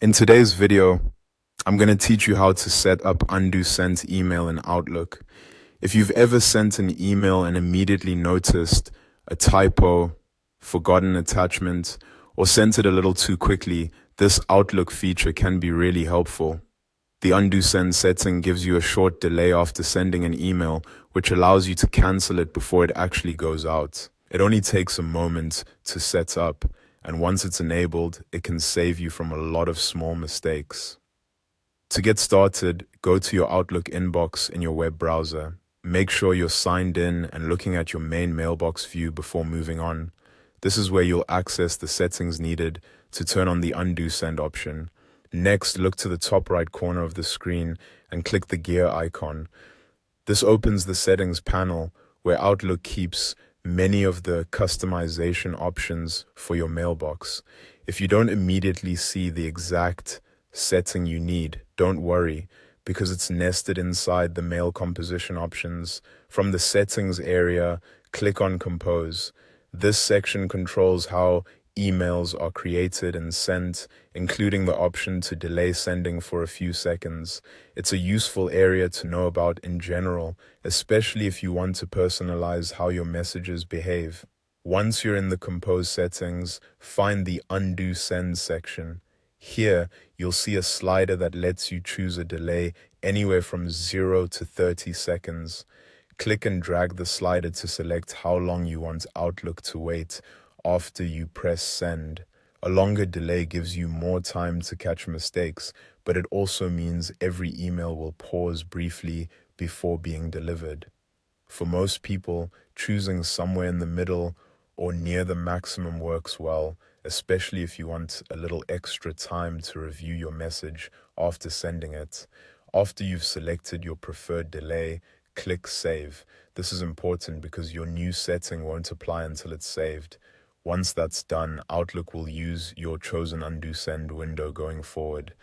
In today's video, I'm going to teach you how to set up undo sent email in Outlook. If you've ever sent an email and immediately noticed a typo, forgotten attachment, or sent it a little too quickly, this Outlook feature can be really helpful. The undo send setting gives you a short delay after sending an email, which allows you to cancel it before it actually goes out. It only takes a moment to set up, and once it's enabled, it can save you from a lot of small mistakes. To get started, go to your Outlook inbox in your web browser. Make sure you're signed in and looking at your main mailbox view before moving on. This is where you'll access the settings needed to turn on the undo send option. Next, look to the top right corner of the screen and click the gear icon. This opens the settings panel where Outlook keeps many of the customization options for your mailbox. If you don't immediately see the exact setting you need, don't worry, because it's nested inside the mail composition options. From the settings area, click on Compose. This section controls how emails are created and sent, including the option to delay sending for a few seconds. It's a useful area to know about in general, especially if you want to personalize how your messages behave. Once you're in the Compose settings, find the Undo Send section. Here, you'll see a slider that lets you choose a delay anywhere from 0 to 30 seconds. Click and drag the slider to select how long you want Outlook to wait after you press send. A longer delay gives you more time to catch mistakes, but it also means every email will pause briefly before being delivered. For most people, choosing somewhere in the middle or near the maximum works well, especially if you want a little extra time to review your message after sending it. After you've selected your preferred delay, click Save. This is important because your new setting won't apply until it's saved. Once that's done, Outlook will use your chosen undo send window going forward.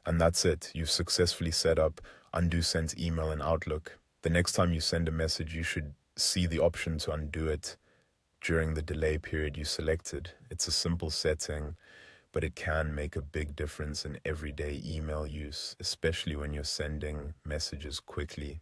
And that's it. You've successfully set up undo sent email in Outlook. The next time you send a message, you should see the option to undo it during the delay period you selected. It's a simple setting, but it can make a big difference in everyday email use, especially when you're sending messages quickly.